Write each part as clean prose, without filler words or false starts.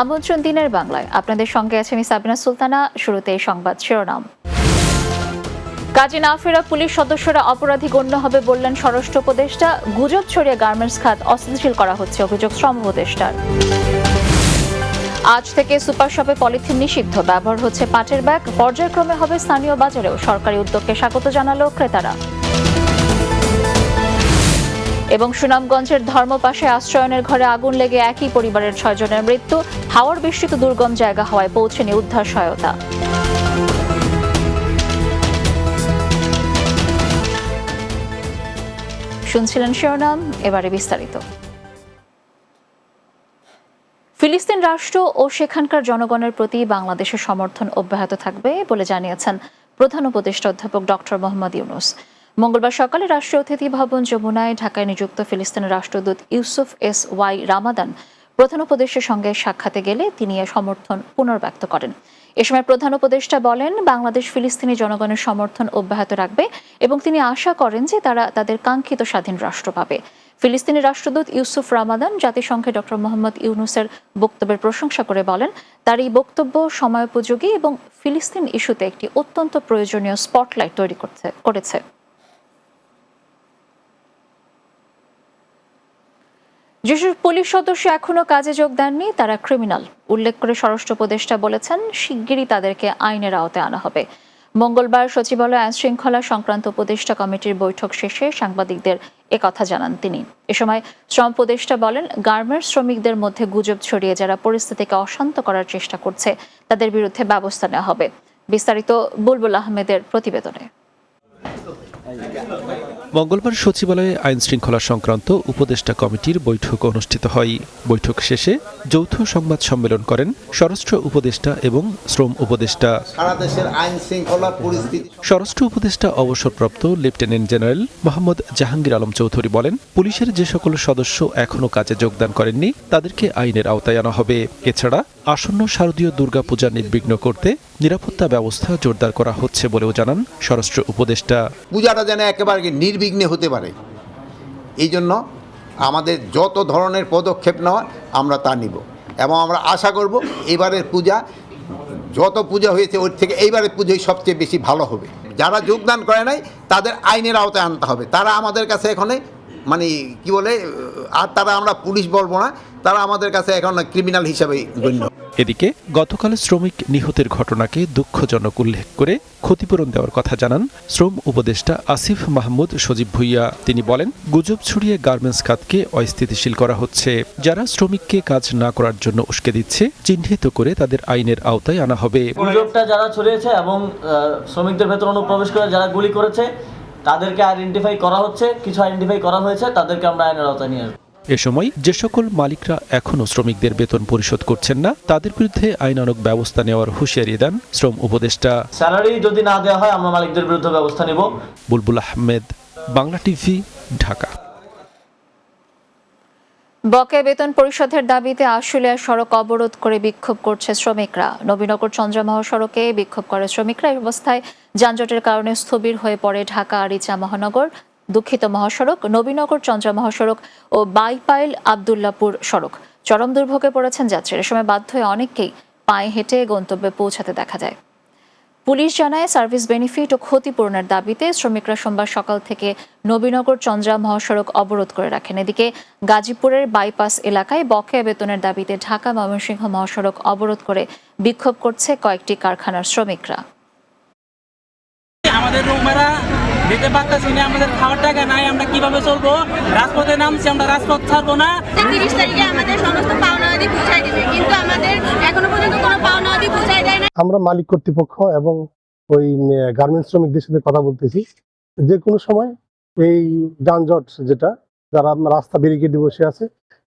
আমন্ত্রণ দিনের বাংলায় আপনাদের সঙ্গে আছে আমি সাবিনা সুলতানা। শুরুতে সংবাদ শিরোনাম। কাজে না ফেরা পুলিশ সদস্যরা অপরাধী গণ্য হবে বললেন স্বরাষ্ট্র উপদেষ্টা। গুজব ছড়িয়ে গার্মেন্টস খাত অস্থিতিশীল করা হচ্ছে, অভিযোগ শ্রম উপদেষ্টার। আজ থেকে সুপার শপে পলিথিন নিষিদ্ধ, ব্যবহার হচ্ছে পাটের ব্যাগ। পর্যায়ক্রমে হবে স্থানীয় বাজারেও, সরকারি উদ্যোগকে স্বাগত জানালো ক্রেতারা। এবং সুনামগঞ্জের ধর্মপাশে আশ্রয়নের ঘরে আগুন লেগে একই পরিবারের 6 জনের মৃত্যু। হাওর বৃষ্টিত দুর্গম জায়গা হওয়ায় পৌঁছেনি উদ্ধার সহায়তা। শুনছিলেন শিরোনাম, এবারে বিস্তারিত। ফিলিস্তিন রাষ্ট্র ও সেখানকার জনগণের প্রতি বাংলাদেশের সমর্থন অব্যাহত থাকবে বলে জানিয়েছেন প্রধান উপদেষ্টা অধ্যাপক ডক্টর মোহাম্মদ ইউনূস। মঙ্গলবার সকালে রাষ্ট্রীয় অতিথি ভবন যমুনায় ঢাকায় নিযুক্ত ফিলিস্তিনের রাষ্ট্রদূত ইউসুফ এস ওয়াই রামাদান প্রধান উপদেষ্টার সঙ্গে সাক্ষাতে গেলে তিনি এ সমর্থন পুনর্ব্যক্ত করেন। এ সময় প্রধান উপদেষ্টা বলেন, বাংলাদেশ ফিলিস্তিনি জনগণের সমর্থন অব্যাহত রাখবে এবং তিনি আশা করেন যে তারা তাদের কাঙ্ক্ষিত স্বাধীন রাষ্ট্র পাবে। ফিলিস্তিনি রাষ্ট্রদূত ইউসুফ রামাদান জাতিসংঘে ডক্টর মোহাম্মদ ইউনূসের বক্তব্যের প্রশংসা করে বলেন, তার এই বক্তব্য সময়োপযোগী এবং ফিলিস্তিন ইস্যুতে একটি অত্যন্ত প্রয়োজনীয় স্পটলাইট তৈরি করেছে। যেসব পুলিশ সদস্য এখনো কাজে যোগ দেননি তারা ক্রিমিনাল উল্লেখ করে স্বরাষ্ট্র উপদেষ্টা বলেছেন, শিগগিরই তাদেরকে আইনের আওতায় আনা হবে। মঙ্গলবার সচিবালয় আইন শৃঙ্খলা সংক্রান্ত উপদেষ্টা কমিটির বৈঠক শেষে সাংবাদিকদের একথা জানান তিনি। এ সময় শ্রম উপদেষ্টা বলেন, গার্মেন্টস শ্রমিকদের মধ্যে গুজব ছড়িয়ে যারা পরিস্থিতিকে অশান্ত করার চেষ্টা করছে তাদের বিরুদ্ধে ব্যবস্থা নেওয়া হবে। বিস্তারিত বুলবুল আহমেদের প্রতিবেদনে। মঙ্গলবার সচিবালয়ে আইন শৃঙ্খলা সংক্রান্ত উপদেষ্টা কমিটির বৈঠক অনুষ্ঠিত হয়। বৈঠক শেষে যৌথ সংবাদ সম্মেলন করেন স্বরাষ্ট্র উপদেষ্টা এবং শ্রম উপদেষ্টা। স্বরাষ্ট্র উপদেষ্টা অবসরপ্রাপ্ত লেফটেন্যান্ট জেনারেল মোহাম্মদ জাহাঙ্গীর আলম চৌধুরী বলেন, পুলিশের যে সকল সদস্য এখনও কাজে যোগদান করেননি তাদেরকে আইনের আওতায় আনা হবে। এছাড়া আসন্ন শারদীয় দুর্গাপূজা নির্বিঘ্ন করতে নিরাপত্তা ব্যবস্থা জোরদার করা হচ্ছে বলেও জানান স্বরাষ্ট্র উপদেষ্টা। পূজাটা যেন একেবারে নির্বিঘ্নে হতে পারে, এই জন্য আমাদের যত ধরনের পদক্ষেপ নেওয়া আমরা তা নিব এবং আমরা আশা করব এবারের পূজা যত পূজা হয়েছে ওর থেকে এইবারের পূজাই সবচেয়ে বেশি ভালো হবে। যারা যোগদান করে নাই তাদের আইনের আওতায় আনতে হবে। তারা আমাদের কাছে এখন মানে কি বলে, আর তারা আমরা পুলিশ বলবো না, তারা আমাদের কাছে এখন ক্রিমিনাল হিসাবে গণ্য। এদিকে গতকাল শ্রমিক নিহতের ঘটনাকে দুঃখজনক উল্লেখ করে ক্ষতিপূরণ দেওয়ার কথা জানান শ্রম উপদেষ্টা আসিফ মাহমুদ সজীব ভুইয়া। তিনি বলেন, গুজব ছড়িয়ে গার্মেন্টস খাতকে অস্থিতিশীল করা হচ্ছে। যারা শ্রমিককে কাজ না করার জন্য উস্কে দিচ্ছে চিহ্নিত করে তাদের আইনের আওতায় আনা হবে। গুজবটা যারা ছড়িয়েছে এবং শ্রমিকদের ভেতর অনুপ্রবেশ করে যারা গুলি করেছে তাদেরকে আইডেন্টিফাই করা হচ্ছে, কিছু আইডেন্টিফাই করা হয়েছে, তাদেরকে আমরা আইনের আওতায় নিয়ে আসবো। এ সময় যে সকল মালিকরা এখনও শ্রমিকদের বেতন পরিশোধ করছেন না তাদের বিরুদ্ধে আইনানুগ ব্যবস্থা নেওয়ার হুঁশিয়ারি দেন শ্রম উপদেষ্টা। স্যালারি যদি না দেওয়া হয় আমরা মালিকদের বিরুদ্ধে ব্যবস্থা নেব। বুলবুল আহমেদ, বাংলা টিভি, ঢাকা। বকেয়া বেতন পরিশোধের দাবিতে আশুলিয়া সড়ক অবরোধ করে বিক্ষোভ করছে শ্রমিকরা। নবীনগর চন্দ্রা মহাসড়কে বিক্ষোভ করে শ্রমিকরা। এই অবস্থায় যানজটের কারণে স্থবির হয়ে পড়ে ঢাকা আরিচা মহানগর মহাসড়ক, নবীনগর চন্দ্রা মহাসড়ক ও বাইপাইল আবদুল্লাপুর সড়ক। চরম দুর্ভোগে পড়েছেন যাত্রীরা। এ সময় বাধ্য হয়ে অনেককেই পায়ে হেঁটে গন্তব্যে পৌঁছাতে দেখা যায়। পুলিশ জানায়, সার্ভিস বেনিফিট ও ক্ষতিপূরণের দাবিতে শ্রমিকরা সোমবার সকাল থেকে নবীনগর চন্দ্রা মহাসড়ক অবরোধ করে রাখেন। এদিকে গাজীপুরের বাইপাস এলাকায় বকেয়া বেতনের দাবিতে ঢাকা ময়মনসিংহ মহাসড়ক অবরোধ করে বিক্ষোভ করছে কয়েকটি কারখানার শ্রমিকরা। আমাদের রুম ভাড়া দিতে পারতেছি না, আমাদের খাওয়ার টাকা নাই, আমরা কিভাবে চলবো? রাজপথে নামছি, আমরা রাজপথ ছাড়বো না। 30 তারিখে আমাদের সমস্ত পাওনাদি পৌঁছায় দিবে, কিন্তু আমাদের এখনো পর্যন্ত কোনো পাওনাদি পৌঁছায় দেয় না। আমরা মালিক কর্তৃপক্ষ এবং ওই গার্মেন্টস শ্রমিকদের সাথে কথা বলতেছি, যে কোনো সময় এই যানজট যেটা যারা রাস্তা ব্যারিকেডে বসে আছে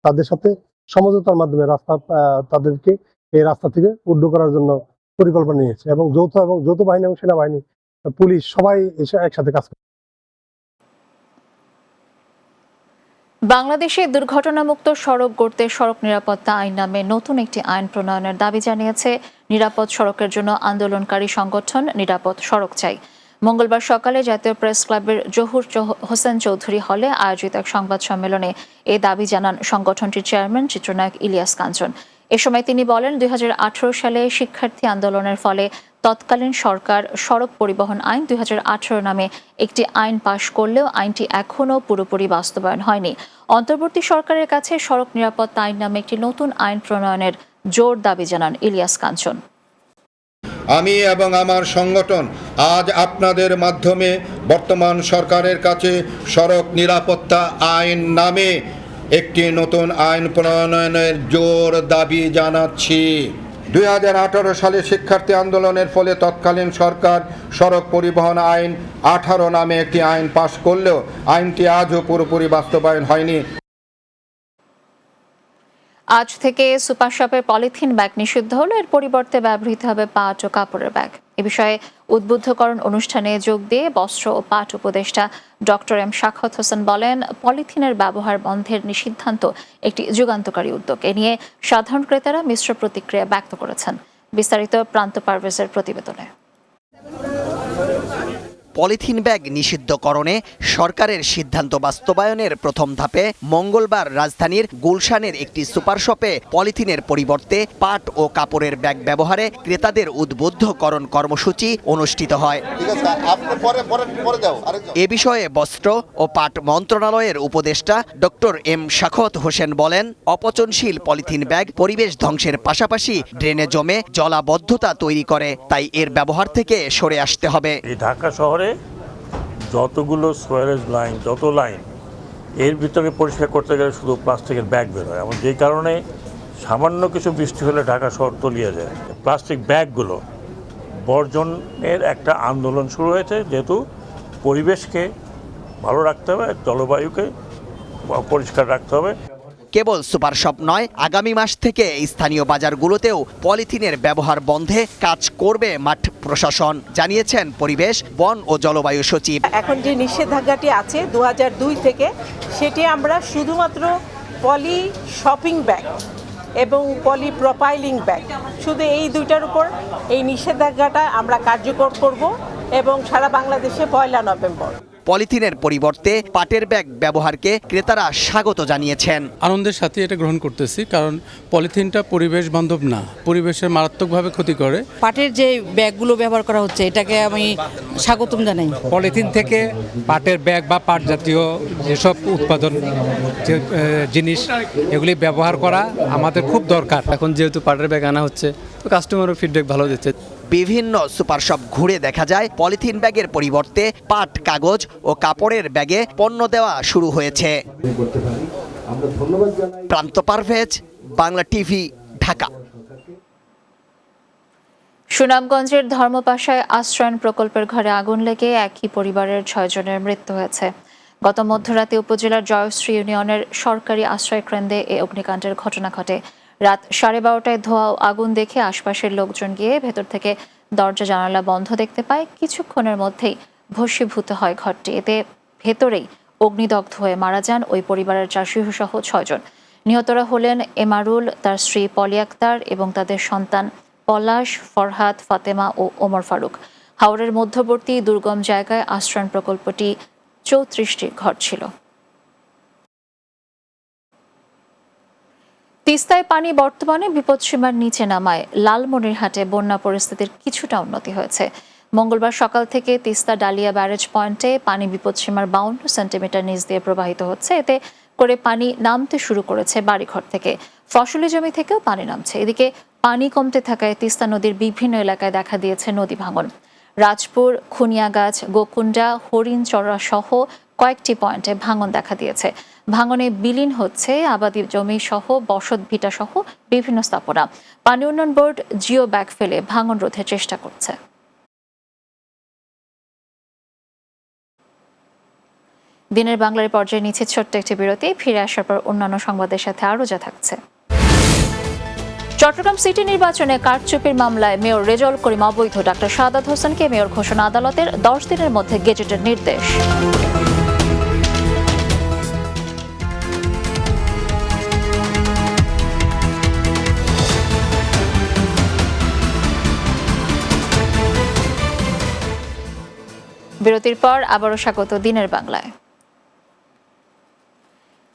তাদের সাথে সমঝোতার মাধ্যমে তাদেরকে এই রাস্তা থেকে উদ্ধার করার জন্য পরিকল্পনা নিয়েছে এবং যৌথ বাহিনী এবং সেনাবাহিনী, পুলিশ সবাই এসে একসাথে কাজ করে। বাংলাদেশে দুর্ঘটনামুক্ত সড়ক গড়তে সড়ক নিরাপত্তা আইন নামে নতুন একটি আইন প্রণয়নের দাবি জানিয়েছে নিরাপদ সড়কের জন্য আন্দোলনকারী সংগঠন নিরাপদ সড়ক চাই। মঙ্গলবার সকালে জাতীয় প্রেস ক্লাবের জহুর হোসেন চৌধুরী হলে আয়োজিত এক সংবাদ সম্মেলনে এ দাবি জানান সংগঠনটির চেয়ারম্যান চিত্রনায়ক ইলিয়াস কাঞ্চন। এ সময় তিনি বলেন, 2018 সালে শিক্ষার্থী আন্দোলনের ফলে তৎকালীন সরকার সড়ক পরিবহন আইন 2018 নামে একটি আইন পাশ করলেও আইনটি এখনও পুরোপুরি বাস্তবায়ন হয়নি। অন্তর্বর্তী সরকারের কাছে সড়ক নিরাপত্তা আইন নামে একটি নতুন আইন প্রণয়নের জোর দাবি জানান ইলিয়াস কাঞ্চন। আমি এবং আমার সংগঠন আজ আপনাদের মাধ্যমে বর্তমান সরকারের কাছে সড়ক নিরাপত্তা আইন নামে একটি নতুন আইন প্রণয়নের জোর দাবি জানাচ্ছি। 2018 সালে শিক্ষার্থী আন্দোলনের ফলে তৎকালীন সরকার সড়ক পরিবহন আইন 18 নামে একটি আইন পাশ করলেও আইনটি আজও পুরোপুরি বাস্তবায়ন হয়নি। আজ থেকে সুপার শপের পলিথিন ব্যাগ নিষিদ্ধ হলো, এর পরিবর্তে ব্যবহৃত হবে পাট ও কাপড়ের ব্যাগ। এ বিষয়ে উদ্বুদ্ধকরণ অনুষ্ঠানে যোগ দিয়ে বস্ত্র ও পাট উপদেষ্টা ডক্টর এম শাখাওয়াত হোসেন বলেন, পলিথিনের ব্যবহার বন্ধের সিদ্ধান্ত একটি যুগান্তকারী উদ্যোগ। এ নিয়ে সাধারণ ক্রেতারা মিশ্র প্রতিক্রিয়া ব্যক্ত করেছেন। বিস্তারিত প্রান্ত পারভেজের প্রতিবেদনে। পলিথিন ব্যাগ নিষিদ্ধকরণে সরকারের সিদ্ধান্ত বাস্তবায়নের প্রথম ধাপে মঙ্গলবার রাজধানীর গুলশানের একটি সুপার শপে পলিথিনের পরিবর্তে পাট ও কাপড়ের ব্যাগ ব্যবহারে ক্রেতাদের উদ্বুদ্ধকরণ কর্মসূচি অনুষ্ঠিত হয়। এ বিষয়ে বস্ত্র ও পাট মন্ত্রণালয়ের উপদেষ্টা ডক্টর এম শাখাওয়াত হোসেন বলেন, অপচনশীল পলিথিন ব্যাগ পরিবেশ ধ্বংসের পাশাপাশি ড্রেনে জমে জলাবদ্ধতা তৈরি করে, তাই এর ব্যবহার থেকে সরে আসতে হবে। ঢাকা শহরে যতগুলো সোয়ারেজ লাইন, যত লাইন, এর ভিতরে পরিষ্কার করতে গেলে শুধু প্লাস্টিকের ব্যাগ বের হয়, এবং যেই কারণে সামান্য কিছু বৃষ্টি হলে ঢাকা শহর তলিয়ে যায়। প্লাস্টিক ব্যাগগুলো বর্জনের একটা আন্দোলন শুরু হয়েছে, যেহেতু পরিবেশকে ভালো রাখতে হবে, জলবায়ুকে পরিষ্কার রাখতে হবে। কেবল সুপার শপ নয়, আগামী মাস থেকে স্থানীয় বাজারগুলোতেও পলিথিনের ব্যবহার বন্ধে কাজ করবে মাঠ প্রশাসন, জানিয়েছেন পরিবেশ, বন ও জলবায়ু সচিব। এখন যে নিষেধাজ্ঞাটি আছে 2002 থেকে, সেটি আমরা শুধুমাত্র পলি শপিং ব্যাগ এবং পলি প্রোপাইলিং ব্যাগ, শুধু এই দুইটার উপর এই নিষেধাজ্ঞাটা আমরা কার্যকর করব এবং সারা বাংলাদেশে 1 নভেম্বর। পলিথিনের পরিবর্তে পাটের ব্যাগ ব্যবহারকে ক্রেতারা স্বাগত জানিয়েছেন। আনন্দের সাথে এটা গ্রহণ করতেছি, কারণ পলিথিনটা পরিবেশ বান্ধব না, পরিবেশের মারাত্মকভাবে ক্ষতি করে। পাটের যে ব্যাগগুলো ব্যবহার করা হচ্ছে, এটাকে আমি স্বাগতম জানাই। পলিথিন থেকে পাটের ব্যাগ বা পাট জাতীয় যেসব উৎপাদন জিনিস, এগুলি ব্যবহার করা আমাদের খুব দরকার। এখন যেহেতু পাটের ব্যাগ আনা হচ্ছে, তো কাস্টমারও ফিডব্যাক ভালো দিচ্ছে। বিভিন্ন সুপার শপ ঘুরে দেখা যায় পলিথিন ব্যাগের পরিবর্তে পাট, কাগজ ও কাপড়ের ব্যাগে পণ্য দেওয়া শুরু হয়েছে। প্রান্ত পারভেজ, বাংলা টিভি, ঢাকা। সুনামগঞ্জের ধর্মপাশায় আশ্রয়ণ প্রকল্পের ঘরে আগুন লেগে একই পরিবারের 6 জনের মৃত্যু হয়েছে। গত মধ্যরাতে উপজেলার জয়শ্রী ইউনিয়নের সরকারি আশ্রয়কেন্দ্রে এই অগ্নিকাণ্ডের ঘটনা ঘটে। রাত 12:30টায় ধোঁয়া ও আগুন দেখে আশপাশের লোকজন গিয়ে ভেতর থেকে দরজা জানালা বন্ধ দেখতে পায়। কিছুক্ষণের মধ্যেই ভস্মীভূত হয় ঘরটি। এতে ভেতরেই অগ্নিদগ্ধ হয়ে মারা যান ওই পরিবারের 4 শিশুসহ 6 জন। নিহতরা হলেন এমারুল, তার স্ত্রী পলি আক্তার এবং তাদের সন্তান পলাশ, ফরহাদ, ফাতেমা ও ওমর ফারুক। হাওরের মধ্যবর্তী দুর্গম জায়গায় আশ্রয়ণ প্রকল্পটি 34টি ঘর ছিল। তিস্তায় পানি বর্তমানে বিপদসীমার নিচে নামায় লালমনিরহাটে বন্যা পরিস্থিতির কিছুটা উন্নতি হয়েছে। মঙ্গলবার সকাল থেকে তিস্তা ডালিয়া ব্যারেজ পয়েন্টে পানি বিপদসীমার 52 সেন্টিমিটার নিচ দিয়ে প্রবাহিত হচ্ছে। এতে করে পানি নামতে শুরু করেছে বাড়িঘর থেকে, ফসলি জমি থেকেও পানি নামছে। এদিকে পানি কমতে থাকায় তিস্তা নদীর বিভিন্ন এলাকায় দেখা দিয়েছে নদী ভাঙন। রাজপুর, খুনিয়াগাছ, গোকুন্ডা, হরিণচড়া সহ কয়েকটি পয়েন্টে ভাঙন দেখা দিয়েছে। ভাঙনে বিলীন হচ্ছে আবাদি জমি সহ বসত ভিটা সহ বিভিন্ন স্থাপনা। পানি উন্নয়ন বোর্ড জিও ব্যাগ ফেলে ভাঙন রোধের চেষ্টা করছে। দিনের বাংলার পর্যায়ে নিচ্ছে ছোট্ট একটি বিরতি। ফিরে আসার পর অন্যান্য সংবাদের সাথে আরও যা থাকছে। চট্টগ্রাম সিটি নির্বাচনে কারচুপির মামলায় মেয়র রেজাউল করিম অবৈধ, ডাক্তার সাদাত হোসেনকে মেয়র ঘোষণা, আদালতের 10 দিনের মধ্যে গেজেটের নির্দেশ। বিরতির পর আবারও স্বাগত দিনের বাংলায়।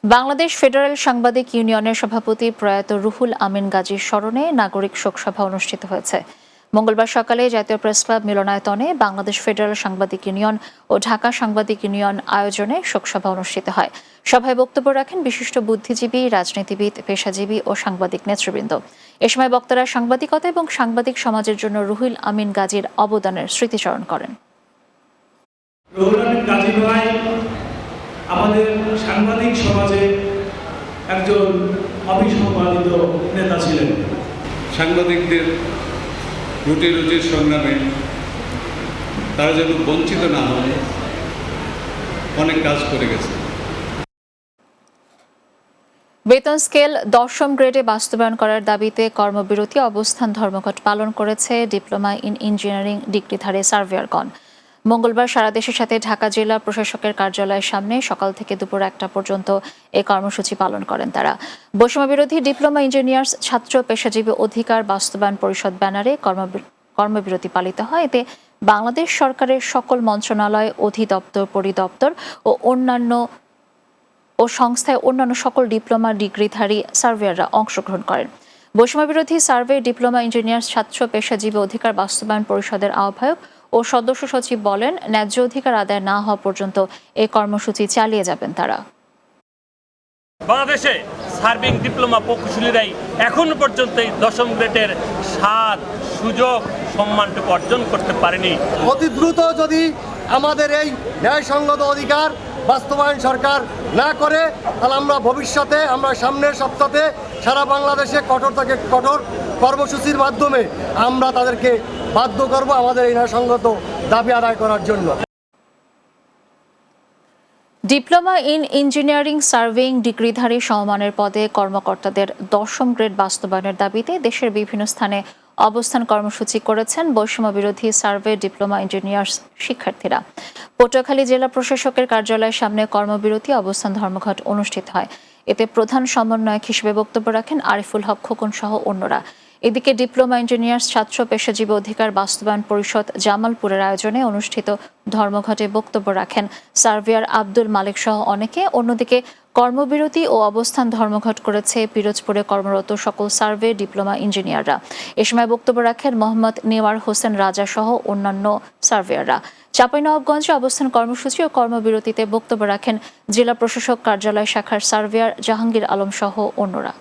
বাংলাদেশ ফেডারেল সাংবাদিক ইউনিয়নের সভাপতি প্রয়াত রুহুল আমিন গাজীর স্মরণে নাগরিক শোকসভা অনুষ্ঠিত হয়েছে। মঙ্গলবার সকালে জাতীয় প্রেসক্লাব মিলনায়তনে বাংলাদেশ ফেডারেল সাংবাদিক ইউনিয়ন ও ঢাকা সাংবাদিক ইউনিয়ন আয়োজনে শোকসভা অনুষ্ঠিত হয়। সভায় বক্তব্য রাখেন বিশিষ্ট বুদ্ধিজীবী, রাজনীতিবিদ, পেশাজীবী ও সাংবাদিক নেতৃবৃন্দ। এ সময় বক্তারা সাংবাদিকতা এবং সাংবাদিক সমাজের জন্য রুহুল আমিন গাজীর অবদানের স্মৃতিচারণ করেন। রুহুল আমিন গাজী ভাই আমাদের সাংবাদিক সমাজে একজন অবিসম্পাদিত নেতা ছিলেন। সাংবাদিকদের রুটি রুজির সংগ্রামে তারা যেন বঞ্চিত না হয়, অনেক কাজ করে গেছে। বেতন স্কেল 10ম গ্রেডে বাস্তবায়ন করার দাবিতে কর্মবিরতি অবস্থান ধর্মঘট পালন করেছে ডিপ্লোমা ইন ইঞ্জিনিয়ারিং ডিগ্রিধারী সার্ভেয়ারগণ। মঙ্গলবার সারা দেশের সাথে ঢাকা জেলা প্রশাসকের কার্যালয়ের সামনে সকাল থেকে দুপুর 1টা পর্যন্ত এই কর্মসূচি পালন করেন তারা। বৈষম্যবিরোধী ডিপ্লোমা ইঞ্জিনিয়ার্স ছাত্র পেশাজীবী অধিকার বাস্তবায়ন পরিষদ ব্যানারে কর্মবিরতি পালিত হয়। এতে বাংলাদেশ সরকারের সকল মন্ত্রণালয়, অধিদপ্তর, পরিদপ্তর ও সংস্থায় অন্যান্য সকল ডিপ্লোমা ডিগ্রিধারী সার্ভেয়াররা অংশগ্রহণ করেন। বৈষম্যবিরোধী সার্ভে ডিপ্লোমা ইঞ্জিনিয়ার্স ছাত্র পেশাজীবী অধিকার বাস্তবায়ন পরিষদের আহ্বায়ক ও সদস্য সচিব বলেন, ন্যায্য অধিকার আদায় না হওয়া পর্যন্ত এই কর্মসূচি চালিয়ে যাবেন তারা। বাংলাদেশে সার্ভিং ডিপ্লোমা প্রকৌশলীরাই এখনো পর্যন্ত এই 10ম গ্রেডের স্বাদ, সুযোগ, সম্মানটুকু অর্জন করতে পারেনি। অতি দ্রুত যদি আমাদের এই ন্যায়সঙ্গত অধিকার বাস্তবায়ন সরকার না করে, তাহলে আমরা ভবিষ্যতে, আমরা সামনের সপ্তাহে সারা বাংলাদেশে কঠোর থেকে কঠোর কর্মসূচির মাধ্যমে আমরা তাদেরকে বাধ্য করব আমাদের এই ন্যায়সঙ্গত দাবি আদায় করার জন্য। ডিপ্লোমা ইন ইঞ্জিনিয়ারিং সার্ভেইং ডিগ্রিধারী সমমানের পদে কর্মকর্তাদের 10ম গ্রেড বাস্তবায়নের দাবিতে দেশের বিভিন্ন স্থানে অবস্থান কর্মসূচি করেছেন বৈষম্যবিরোধী সার্ভে ডিপ্লোমা ইঞ্জিনিয়ার্স শিক্ষার্থীরা। পটুয়াখালী জেলা প্রশাসকের কার্যালয়ের সামনে কর্মবিরতি অবস্থান ধর্মঘট অনুষ্ঠিত হয়। এতে প্রধান সমন্বয়ক হিসেবে বক্তব্য রাখেন আরিফুল হক খোকন সহ অন্যরা। এদিকে ডিপ্লোমা ইঞ্জিনিয়ার্স ছাত্র পেশাজীবী অধিকার বাস্তবায়ন পরিষদ জামালপুরের আয়োজনে অনুষ্ঠিত ধর্মঘটে বক্তব্য রাখেন সার্ভেয়ার আব্দুল মালিক সহ অনেকে। অন্যদিকে কর্মবিরতি ও অবস্থান ধর্মঘট করেছে পিরোজপুরে কর্মরত সকল সার্ভে ডিপ্লোমা ইঞ্জিনিয়াররা। এ সময় বক্তব্য রাখেন মোহাম্মদ নেওয়ার হোসেন রাজা সহ অন্যান্য সার্ভেয়াররা। চাঁপাইনবাবগঞ্জে অবস্থান কর্মসূচি ও কর্মবিরতিতে বক্তব্য রাখেন জেলা প্রশাসক কার্যালয় শাখার সার্ভেয়ার জাহাঙ্গীর আলম সহ অন্যরা।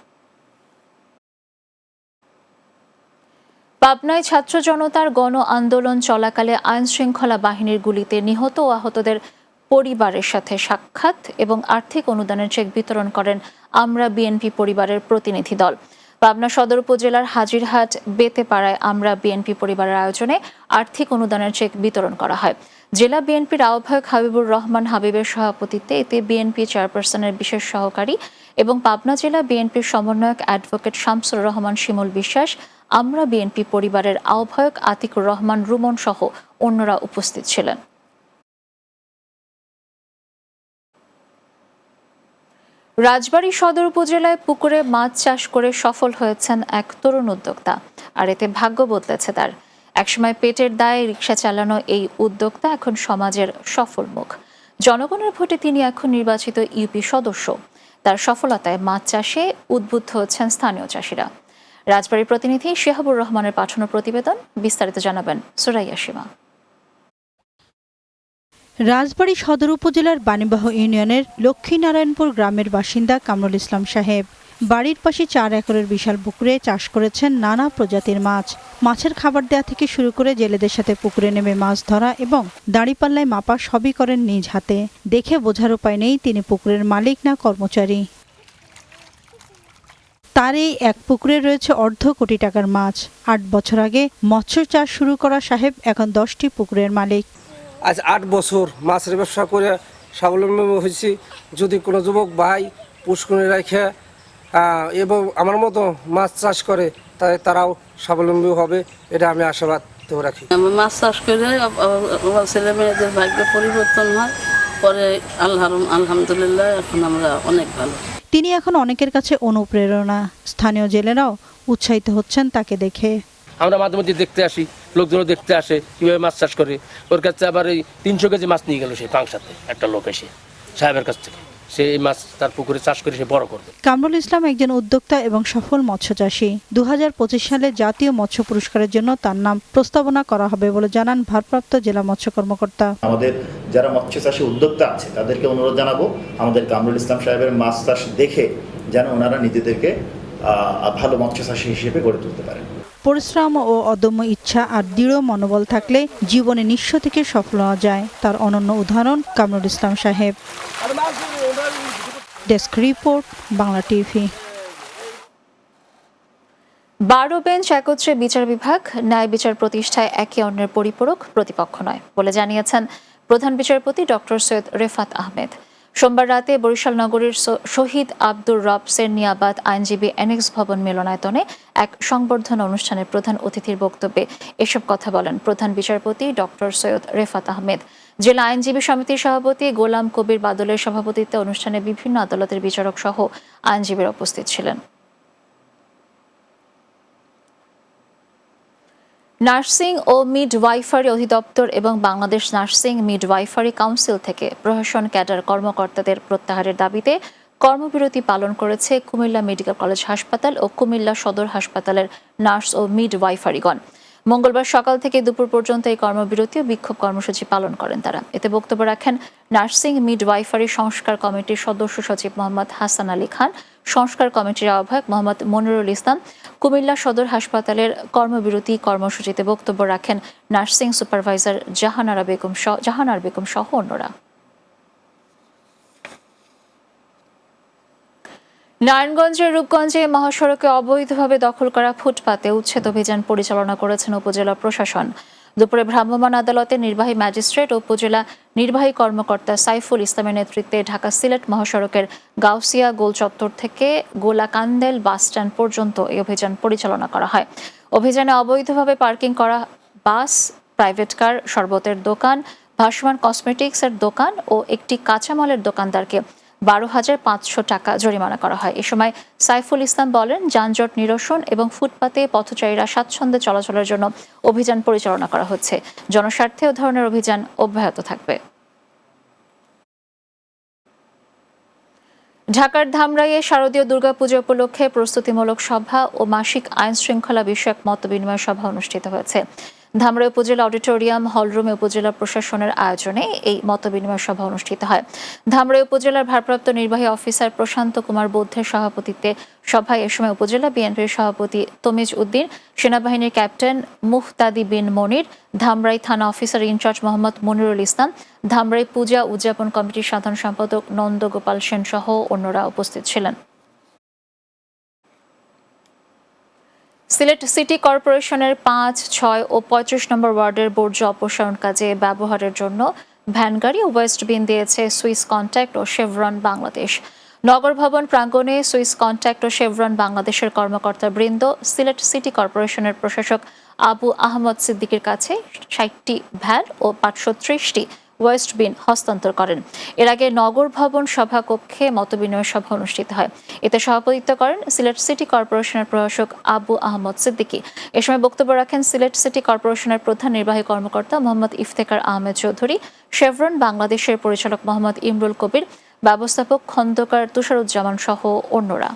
পাবনায় ছাত্র জনতার গণ আন্দোলন চলাকালে আইন শৃঙ্খলা বাহিনীর গুলিতে নিহত ও আহতদের পরিবারের সাথে সাক্ষাৎ এবং আর্থিক অনুদানের চেক বিতরণ করেন আমরা বিএনপি পরিবারের প্রতিনিধি দল। পাবনা সদর উপজেলার হাজিরহাট বেতেপাড়ায় আমরা বিএনপি পরিবারের আয়োজনে আর্থিক অনুদানের চেক বিতরণ করা হয়। জেলা বিএনপির আহ্বায়ক হাবিবুর রহমান হাবিবের সভাপতিত্বে এতে বিএনপি চেয়ারপারসনের বিশেষ সহকারী এবং পাবনা জেলা বিএনপির সমন্বয়ক অ্যাডভোকেট শামসুর রহমান শিমুল বিশ্বাস, আমরা বিএনপি পরিবারের আহ্বায়ক আতিকুর রহমান রুমন সহ অন্যরা উপস্থিত ছিলেন। রাজবাড়ী সদর উপজেলায় পুকুরে মাছ চাষ করে সফল হয়েছেন এক তরুণ উদ্যোক্তা, আর এতে ভাগ্য বদলেছে তার। একসময় পেটের দায়ে রিকশা চালানো এই উদ্যোক্তা এখন সমাজের সফল মুখ। জনগণের ভোটে তিনি এখন নির্বাচিত ইউপি সদস্য। তার সফলতায় মাছ চাষে উদ্বুদ্ধ হচ্ছেন স্থানীয় চাষিরা। রাজবাড়ীর প্রতিনিধি শিহাবুর রহমানের পাঠানো প্রতিবেদন, বিস্তারিত জানাবেন সুরাইয়া সীমা। রাজবাড়ী সদর উপজেলার বাণীবাহ ইউনিয়নের লক্ষ্মীনারায়ণপুর গ্রামের বাসিন্দা কামরুল ইসলাম সাহেব বাড়ির পাশে 4 একরের বিশাল পুকুরে চাষ করেছেন নানা প্রজাতির মাছ। মাছের খাবার দেয়া থেকে শুরু করে জেলেদের সাথে পুকুরে নেমে মাছ ধরা এবং দাঁড়িপাল্লায় মাপা সবই করেন নিজ হাতে। দেখে বোঝার উপায় নেই তিনি পুকুরের মালিক না কর্মচারী। তার এই এক পুকুরে রয়েছে অর্ধ কোটি টাকার মাছ। 8 বছর আগে মৎস্য চাষ শুরু করা সাহেব এখন 10টি পুকুরের মালিক। আজ 8 বছর মাছের ব্যবসা করে স্বাবলম্বী হয়েছি। যদি কোনো যুবক ভাই পুষ্করে রেখে এবং আমার মতো মাছ চাষ করে তাই তারাও স্বাবলম্বী হবে, এটা আমি আশাবাদ রাখি। মাছ চাষ করে ছেলে মেয়েদের ভাগ্য পরিবর্তন হয়, পরে আলহামদুলিল্লাহ এখন আমরা অনেক ভালো। তিনি এখন অনেকের কাছে অনুপ্রেরণা। স্থানীয় জেলেরাও উৎসাহিত হচ্ছেন তাকে দেখে। আমরা মাঝে মধ্যে দেখতে আসি, লোকজনও দেখতে আসে কীভাবে মাছ চাষ করে। ওর কাছে আবার এই 300 কেজি মাছ নিয়ে গেল সেই পাংশাতে একটা লোক এসে সাহেবের কাছ থেকে, সে এই মাছ তার পুকুরে চাষ করে সে বড় করবে। কামরুল ইসলাম একজন উদ্যোক্তা এবং সফল মৎস্যচাষী। 2025 সালে জাতীয় মৎস্য পুরস্কারের জন্য তার নাম প্রস্তাবনা করা হবে বলে জানান ভারপ্রাপ্ত জেলা মৎস্য কর্মকর্তা। আমাদের যারা মৎস্য চাষী উদ্যোক্তা আছে তাদেরকে অনুরোধ জানাবো আমাদের কামরুল ইসলাম সাহেবের মাছ চাষ দেখে যেন ওনারা নিজেদেরকে ভালো মৎস্য চাষী হিসেবে গড়ে তুলতে পারেন। পরিশ্রম ও অদম্য ইচ্ছা আর দৃঢ় মনোবল থাকলে জীবনে নিঃস্ব থেকে সফল হওয়া যায়, তার অনন্য উদাহরণ কামরুল ইসলাম সাহেব। Desk report, Bangla TV. 12 bench একত্রে বিচার বিভাগ, ন্যায় বিচার প্রতিষ্ঠায় একে অন্যের পরিপূরক, প্রতিপক্ষ নয় বলে জানিয়েছেন প্রধান বিচারপতি ডক্টর সৈয়দ রেফাত আহমেদ। সোমবার রাতে বরিশাল নগরীর শহীদ আব্দুর রব সেরনিয়াবাদ আইনজীবী এনেক্স ভবন মিলনায়তনে এক সংবর্ধনা অনুষ্ঠানের প্রধান অতিথির বক্তব্যে এসব কথা বলেন প্রধান বিচারপতি ডক্টর সৈয়দ রেফাত আহমেদ। জেলা আইনজীবী সমিতির সভাপতি গোলাম কবির বাদলের সভাপতিত্বে অনুষ্ঠানে বিভিন্ন আদালতের বিচারক সহ আইনজীবীরা উপস্থিত ছিলেন। নার্সিং ও মিডওয়াইফারি অধিদপ্তর এবং বাংলাদেশ নার্সিং মিডওয়াইফারি কাউন্সিল থেকে প্রশাসন ক্যাডার কর্মকর্তাদের প্রত্যাহারের দাবিতে কর্মবিরতি পালন করেছে কুমিল্লা মেডিকেল কলেজ হাসপাতাল ও কুমিল্লা সদর হাসপাতালের নার্স ও মিডওয়াইফারিগণ। মঙ্গলবার সকাল থেকে দুপুর পর্যন্ত এই কর্মবিরতি ও বিক্ষোভ কর্মসূচি পালন করেন তারা। এতে বক্তব্য রাখেন নার্সিং মিডওয়াইফারি সংস্কার কমিটির সদস্য সচিব মোহাম্মদ হাসান আলী খান, সংস্কার কমিটির আহ্বায়ক মোহাম্মদ মনিরুল ইসলাম। কুমিল্লা সদর হাসপাতালের কর্মবিরতি কর্মসূচিতে বক্তব্য রাখেন নার্সিং সুপারভাইজার জাহানার বেগম সহ অন্যরা। নারায়ণগঞ্জের রূপগঞ্জে মহাসড়কে অবৈধভাবে দখল করা ফুটপাতে উচ্ছেদ অভিযান পরিচালনা করেছেন উপজেলা প্রশাসন। দুপুরে ভ্রাম্যমাণ আদালতে নির্বাহী ম্যাজিস্ট্রেট ও উপজেলা নির্বাহী কর্মকর্তা সাইফুল ইসলামের নেতৃত্বে ঢাকা সিলেট মহাসড়কের গাউসিয়া গোল চত্বর থেকে গোলাকান্দেল বাসস্ট্যান্ড পর্যন্ত এই অভিযান পরিচালনা করা হয়। অভিযানে অবৈধভাবে পার্কিং করা বাস, প্রাইভেট কার, শরবতের দোকান, ভাসমান কসমেটিক্সের দোকান ও একটি কাঁচামালের দোকানদারকে 12,500 টাকা জরিমানা করা হয়। এ সময় সাইফুল ইসলাম বলেন, যানজট নিরসন এবং ফুটপাতে পথচারীরা স্বাচ্ছন্দ্যে চলাচলের জন্য অভিযান পরিচালনা করা হচ্ছে। জনস্বার্থে এ ধরনের অভিযান অব্যাহত থাকবে। ঢাকার ধামরাইয়ে শারদীয় দুর্গাপূজা উপলক্ষে প্রস্তুতিমূলক সভা ও মাসিক আইন শৃঙ্খলা বিষয়ক মতবিনিময় সভা অনুষ্ঠিত হয়েছে। ধামরাই উপজেলা অডিটোরিয়াম হলরুমে উপজেলা প্রশাসনের আয়োজনে এই মতবিনিময় সভা অনুষ্ঠিত হয়। ধামরাই উপজেলার ভারপ্রাপ্ত নির্বাহী অফিসার প্রশান্ত কুমার বৌদ্ধের সভাপতিত্বে সভায় এ সময় উপজেলা বিএনপির সভাপতি তমিজ উদ্দিন, সেনাবাহিনীর ক্যাপ্টেন মুহতাদি বিন মনির, ধামরাই থানা অফিসার ইনচার্জ মোহাম্মদ মনিরুল ইসলাম, ধামরাই পূজা উদযাপন কমিটির সাধারণ সম্পাদক নন্দগোপাল সেন সহ অন্যরা উপস্থিত ছিলেন। সিলেট সিটি কর্পোরেশনের 5, 6 ও 35 নম্বর ওয়ার্ডের বর্জ্য অপসারণ কাজে ব্যবহারের জন্য ভ্যানগাড়ি ও ওয়েস্ট বিন দিয়েছে সুইস কন্ট্যাক্ট ও শেভরন বাংলাদেশ। নগর ভবন প্রাঙ্গণে সুইস কন্ট্যাক্ট ও শেভরন বাংলাদেশের কর্মকর্তা বৃন্দ সিলেট সিটি কর্পোরেশনের প্রশাসক আবু আহমদ সিদ্দিকের কাছে 60টি ভ্যান ও 530টি ওয়েস্ট বিন হস্তান্তর করেন। এর আগে নগর ভবন সভাকক্ষে মতবিনিময় সভা অনুষ্ঠিত হয়। এতে সভাপতিত্ব করেন সিলেট সিটি কর্পোরেশনের প্রশাসক আবু আহমদ সিদ্দিকী। এ সময় বক্তব্য রাখেন সিলেট সিটি কর্পোরেশনের প্রধান নির্বাহী কর্মকর্তা মোহাম্মদ ইফতেখার আহমেদ চৌধুরী, শেভরন বাংলাদেশের পরিচালক মোহাম্মদ ইমরুল কবির, ব্যবস্থাপক খন্দকার তুষারুজ্জামান সহ অন্যরা।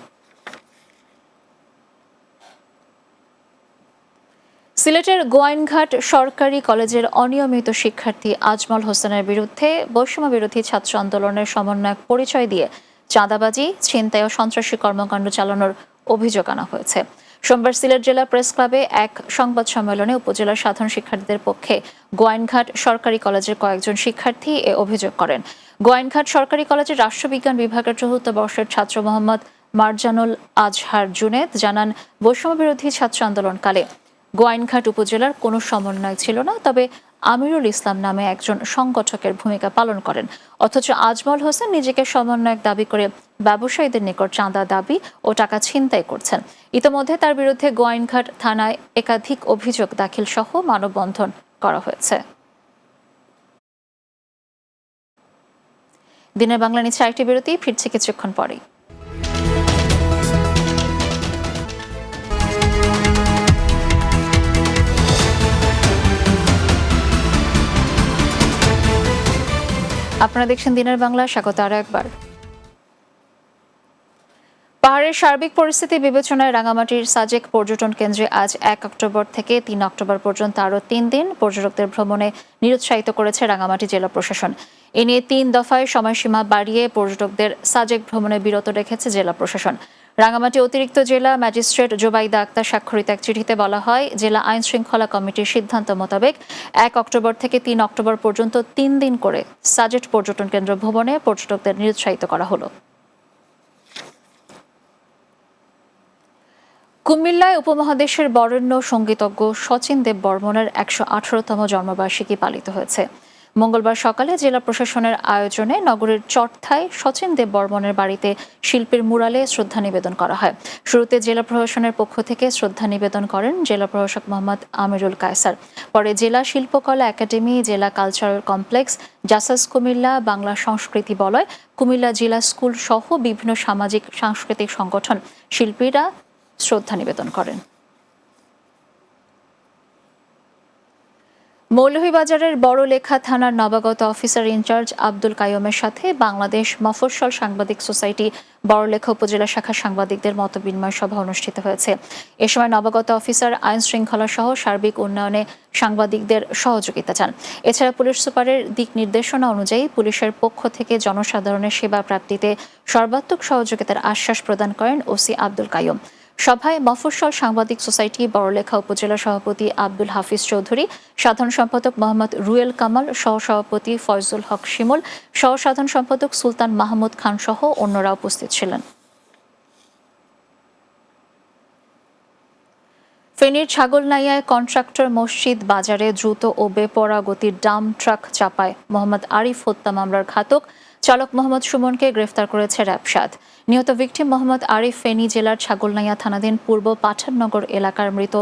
সিলেটের গোয়াইনঘাট সরকারি কলেজের অনিয়মিত শিক্ষার্থী আজমল হোসেনের বিরুদ্ধে বৈষম্য বিরোধী ছাত্র আন্দোলনের সমন্বয়ক পরিচয় দিয়ে চাঁদাবাজি, ছিনতাই ও সন্ত্রাসী কর্মকাণ্ড চালানোর অভিযোগ আনা হয়েছে। সোমবার সিলেট জেলা প্রেস ক্লাবে এক সংবাদ সম্মেলনে উপজেলার সাধারণ শিক্ষার্থীদের পক্ষে গোয়াইনঘাট সরকারি কলেজের কয়েকজন শিক্ষার্থী এ অভিযোগ করেন। গোয়াইনঘাট সরকারি কলেজের রাষ্ট্রবিজ্ঞান বিভাগের ৪র্থ বর্ষের ছাত্র মোহাম্মদ মারজানুল আজহার জুনেদ জানান, বৈষম্য বিরোধী ছাত্র আন্দোলনকালে গোয়াইনঘাট উপজেলার কোনো সমন্বয় ছিল না, তবে আমিরুল ইসলাম নামে একজন সংগঠকের ভূমিকা পালন করেন। অথচ আজমল হোসেন নিজেকে সমন্বয়ক দাবি করে ব্যবসায়ীদের নিকট চাঁদা দাবি ও টাকা ছিনতাই করছেন। ইতোমধ্যে তার বিরুদ্ধে গোয়াইনঘাট থানায় একাধিক অভিযোগ দাখিল সহ মানববন্ধন করা হয়েছে। দিনের বাংলা নিউজ আরেকটি বিরতি, ফিরছে কিছুক্ষণ পরেই। আপনারা দেখছেন দিনের বাংলা। স্বাগত আরো একবার। পাহাড়ের সার্বিক পরিস্থিতি বিবেচনায় রাঙামাটির সাজেক পর্যটন কেন্দ্রে আজ 1 অক্টোবর থেকে 3 অক্টোবর পর্যন্ত আরও 3 দিন পর্যটকদের ভ্রমণে নিরুৎসাহিত করেছে রাঙামাটি জেলা প্রশাসন। এ নিয়ে 3 দফায় সময়সীমা বাড়িয়ে পর্যটকদের সাজেক ভ্রমণে বিরত রেখেছে জেলা প্রশাসন। রাঙামাটি অতিরিক্ত জেলা ম্যাজিস্ট্রেট জোবাইদা আক্তার স্বাক্ষরিত এক চিঠিতে বলা হয়, জেলা আইন শৃঙ্খলা কমিটির সিদ্ধান্ত মোতাবেক 1 অক্টোবর থেকে 3 অক্টোবর পর্যন্ত 3 দিন করে সাজেক পর্যটন কেন্দ্র ভ্রমণে পর্যটকদের নিরুৎসাহিত করা হলো। কুমিল্লায় উপমহাদেশের বরেণ্য সঙ্গীতজ্ঞ শচীন দেব বর্মনের 118তম জন্মবার্ষিকী পালিত হয়েছে। মঙ্গলবার সকালে জেলা প্রশাসনের আয়োজনে নগরীর চটথায় শচীন দেব বর্মনের বাড়িতে শিল্পীর মুরালে শ্রদ্ধা নিবেদন করা হয়। শুরুতে জেলা প্রশাসনের পক্ষ থেকে শ্রদ্ধা নিবেদন করেন জেলা প্রশাসক মোহাম্মদ আমিরুল কায়সার। পরে জেলা শিল্পকলা একাডেমি, জেলা কালচারাল কমপ্লেক্স, জাসাস কুমিল্লা, বাংলা সংস্কৃতি বলয়, কুমিল্লা জেলা স্কুল সহ বিভিন্ন সামাজিক সাংস্কৃতিক সংগঠন শিল্পীরা শ্রদ্ধা নিবেদন করেন। মৌলভীবাজারের বড়লেখা থানার নবাগত অফিসার ইনচার্জ আব্দুল কাইয়ুমের সাথে বাংলাদেশ মফস্বল সাংবাদিক সোসাইটি বড়লেখা উপজেলা শাখা সাংবাদিকদের মতবিনিময় সভা অনুষ্ঠিত হয়েছে। এ সময় নবাগত অফিসার আইন শৃঙ্খলা সহ সার্বিক উন্নয়নে সাংবাদিকদের সহযোগিতা চান। এছাড়া পুলিশ সুপারের দিক নির্দেশনা অনুযায়ী পুলিশের পক্ষ থেকে জনসাধারণের সেবা প্রাপ্তিতে সর্বাত্মক সহযোগিতার আশ্বাস প্রদান করেন ওসি আব্দুল কাইয়ুম। সভায় মফস্বল সাংবাদিক সোসাইটি বড়লেখা উপজেলা সভাপতি আব্দুল হাফিজ চৌধুরী, সাধারণ সম্পাদক মোহাম্মদ রুয়েল কামাল, সহসভাপতি ফয়জুল হক শিমুল, সহ সাধারণ সম্পাদক সুলতান মাহমুদ খান সহ অন্যরা উপস্থিত ছিলেন। ফেনীর ছাগলনাইয়ায় কন্ট্রাক্টর মসজিদ বাজারে দ্রুত ও বেপরোয়া গতির ডাম ট্রাক চাপায় মোহাম্মদ আরিফ হত্যা মামলার ঘাতক চালক মোহাম্মদ সুমনকে গ্রেফতার করেছে র্যাব ৭। নিহত ভিকটিম মোহাম্মদ আরিফ ফেনী জেলার ছাগলনাইয়া থানাধীন পূর্ব পাঠাননগর এলাকার মৃত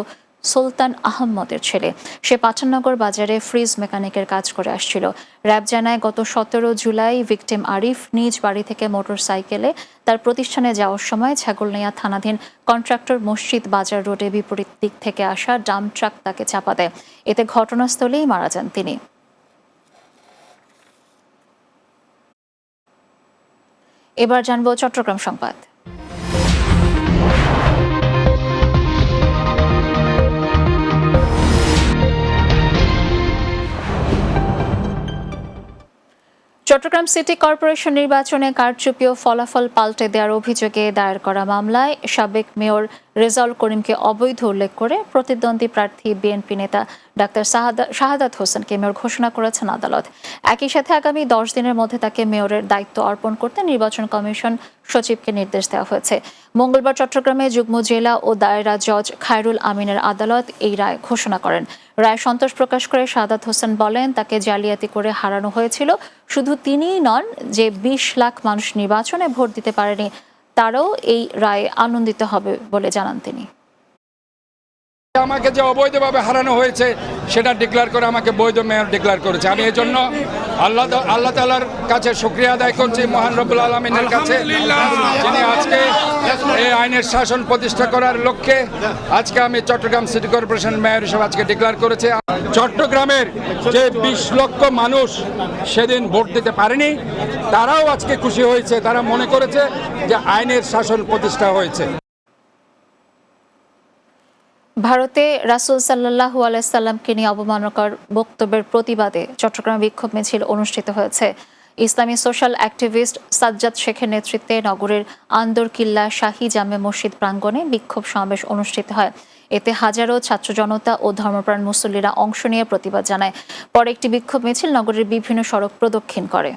সুলতান আহমদের ছেলে। সে পাঠাননগর বাজারে ফ্রিজ মেকানিকের কাজ করে আসছিল। র্যাব জানায়, গত ১৭ জুলাই ভিকটিম আরিফ নিজ বাড়ি থেকে মোটরসাইকেলে তার প্রতিষ্ঠানে যাওয়ার সময় ছাগলনাইয়া থানাধীন কন্ট্রাক্টর মসজিদ বাজার রোডে বিপরীত দিক থেকে আসা ডাম ট্রাক তাকে চাপা দেয়। এতে ঘটনাস্থলেই মারা যান তিনি। এবার জানবো চট্টগ্রাম সংবাদ। চট্টগ্রাম সিটি কর্পোরেশন নির্বাচনে কারচুপি ও ফলাফল পাল্টে দেওয়ার অভিযোগে দায়ের করা মামলায় সাবেক মেয়র রেজাউল করিমকে অবৈধ উল্লেখ করে প্রতিদ্বন্দ্বী প্রার্থী বিএনপি নেতা ডাক্তার শাহাদাত হোসেনকে মেয়র ঘোষণা করেছেন আদালত। একই সাথে আগামী 10 দিনের মধ্যে তাকে মেয়রের দায়িত্ব অর্পণ করতে নির্বাচন কমিশন সচিবকে নির্দেশ দেওয়া হয়েছে। মঙ্গলবার চট্টগ্রামে যুগ্ম জেলা ও দায়রা জজ খায়রুল আমিনের আদালত এই রায় ঘোষণা করেন। রায় সন্তোষ প্রকাশ করে শাহাদাত হোসেন বলেন, তাকে জালিয়াতি করে হারানো হয়েছিল। শুধু তিনিই নন, যে 20 লাখ মানুষ নির্বাচনে ভোট দিতে পারেনি তারাও এই রায়ে আনন্দিত হবে বলে জানান তিনি। আমাকে যে অবৈধভাবে হারানো হয়েছে সেটা ডিক্লেয়ার করে আমাকে বৈধ মেয়র ডিক্লেয়ার করেছে। আমি এই জন্য আল্লাহ তাআলার কাছে শুকরিয়া আদায় করছি, মহান রব্বুল আলামিনের কাছে, যিনি আজকে এই আইনের শাসন প্রতিষ্ঠা করার লক্ষ্যে আজকে আমি চট্টগ্রাম সিটি কর্পোরেশন মেয়র হিসেবে আজকে ডিক্লেয়ার করেছি। চট্টগ্রামের যে 20 লক্ষ মানুষ সেদিন ভোট দিতে পারেনি তারাও আজকে খুশি হয়েছে। তারা মনে করেছে যে আইনের শাসন প্রতিষ্ঠা হয়েছে। ভারতে রাসূল সাল্লাল্লাহু আলাইহি সাল্লামকে নিয়ে অবমাননাকর বক্তব্যের প্রতিবাদে চট্টগ্রামে বিক্ষোভ মিছিল অনুষ্ঠিত হয়েছে। ইসলামী সোশ্যাল অ্যাক্টিভিস্ট সাজ্জাদ শেখের নেতৃত্বে নগরের আন্দরকিল্লা শাহী জামে মসজিদ প্রাঙ্গণে বিক্ষোভ সমাবেশ অনুষ্ঠিত হয়। এতে হাজারো ছাত্র জনতা ও ধর্মপ্রাণ মুসল্লিরা অংশ নিয়ে প্রতিবাদ জানায়। পরে একটি বিক্ষোভ মিছিল নগরের বিভিন্ন সড়ক প্রদক্ষিণ করে।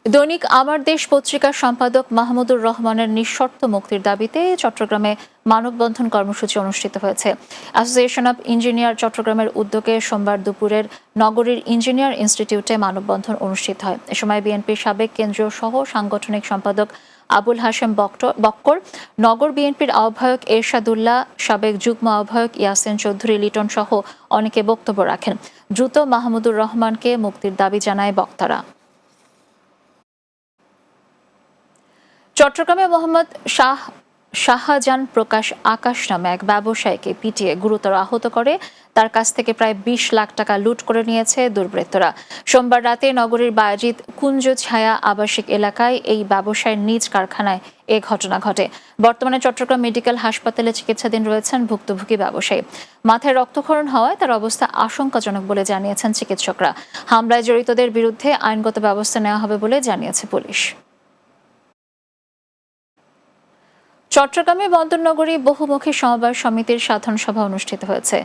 দৈনিক আমার দেশ পত্রিকার সম্পাদক মাহমুদুর রহমানের নিঃশর্ত মুক্তির দাবিতে চট্টগ্রামে মানববন্ধন কর্মসূচি অনুষ্ঠিত হয়েছে। অ্যাসোসিয়েশন অব ইঞ্জিনিয়ার চট্টগ্রামের উদ্যোগে সোমবার দুপুরের নগরীর ইঞ্জিনিয়ার ইনস্টিটিউটে মানববন্ধন অনুষ্ঠিত হয়। এ সময় বিএনপির সাবেক কেন্দ্রীয় সহ সাংগঠনিক সম্পাদক আবুল হাশেম বক্কর, নগর বিএনপির আহ্বায়ক এরশাদুল্লাহ, সাবেক যুগ্ম আহ্বায়ক ইয়াসিন চৌধুরী লিটন সহ অনেকে বক্তব্য রাখেন। দ্রুত মাহমুদুর রহমানকে মুক্তির দাবি জানায় বক্তারা। চট্টগ্রামে মোহাম্মদ শাহজাহান প্রকাশ আকাশ নামে এক ব্যবসায়ীকে পিটিয়ে গুরুতর আহত করে তার কাছ থেকে প্রায় ২০ লাখ টাকা লুট করে নিয়েছে দুর্বৃত্তরা। সোমবার রাতে নগরীর বায়াজিৎ কুঞ্জ ছায়া আবাসিক এলাকায় এই ব্যবসায়ীর নিজ কারখানায় এ ঘটনা ঘটে। বর্তমানে চট্টগ্রাম মেডিকেল হাসপাতালে চিকিৎসাধীন রয়েছেন ভুক্তভোগী ব্যবসায়ী। মাথায় রক্তক্ষরণ হওয়ায় তার অবস্থা আশঙ্কাজনক বলে জানিয়েছেন চিকিৎসকরা। হামলায় জড়িতদের বিরুদ্ধে আইনগত ব্যবস্থা নেওয়া হবে বলে জানিয়েছে পুলিশ। চট্টগ্রামে বন্দর নগরী বহুমুখী সমবায় সমিতির সাধারণ সভা অনুষ্ঠিত হয়েছে।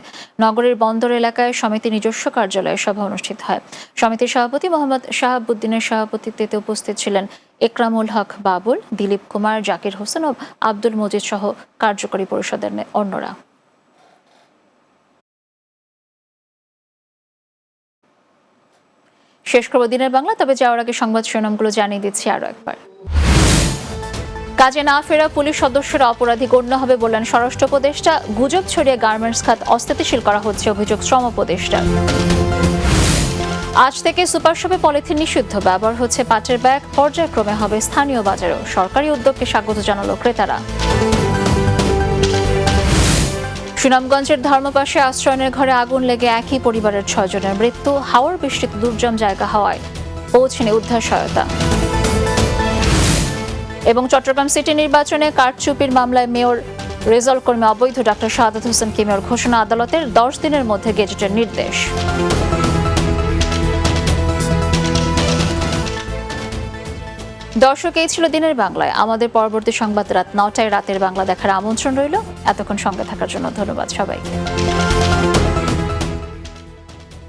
নগরীর বন্দর এলাকায় সমিতি নিজস্ব কার্যালয়ে সভা অনুষ্ঠিত হয়। সমিতির সভাপতি মোহাম্মদ শাহাবুদ্দিনের সভাপতিত্বে উপস্থিত ছিলেন একরামুল হক বাবুল, দিলীপ কুমার, জাকির হোসেন ও আব্দুল মজিদ সহ কার্যকরী পরিষদের অন্যরা। শেষ করব দিনের বাংলা, তবে যাওয়ার আগে সংবাদ শিরোনামগুলো জানিয়ে দিচ্ছি আরও একবার। কাজে না ফেরা পুলিশ সদস্যরা অপরাধী গণ্য হবে বললেন স্বরাষ্ট্র উপদেষ্টা। গুজব ছড়িয়ে গার্মেন্টস খাত অস্থিতিশীল করা হচ্ছে, অভিযোগ শ্রম উপদেষ্টা। আজ থেকে সুপার শপে পলিথিন নিষিদ্ধ, ব্যবহার হচ্ছে পাটের ব্যাগ, পর্যায়ক্রমে হবে স্থানীয় বাজারেও। সরকারি উদ্যোগকে স্বাগত জানালো ক্রেতারা। সুনামগঞ্জের ধর্মপাশে আশ্রয়নের ঘরে আগুন লেগে একই পরিবারের ৬ জনের মৃত্যু। হাওর বৃষ্টিতে দুর্গম জায়গা হওয়ায় পৌঁছেনি উদ্ধার সহায়তা। এবং চট্টগ্রাম সিটি নির্বাচনে কারচুপির মামলায় মেয়র রেজাল্ট কর্মী অবৈধ ডাক্তার শাহাদাত হোসেনকে মেয়র ঘোষণা, আদালতের 10 দিনের মধ্যে গেজেটের নির্দেশ। দর্শক, এই ছিল দিনের বাংলায়। আমাদের পরবর্তী সংবাদ রাত ৯টায় রাতের বাংলা দেখার আমন্ত্রণ রইল। এতক্ষণ সঙ্গে থাকার জন্য ধন্যবাদ সবাইকে।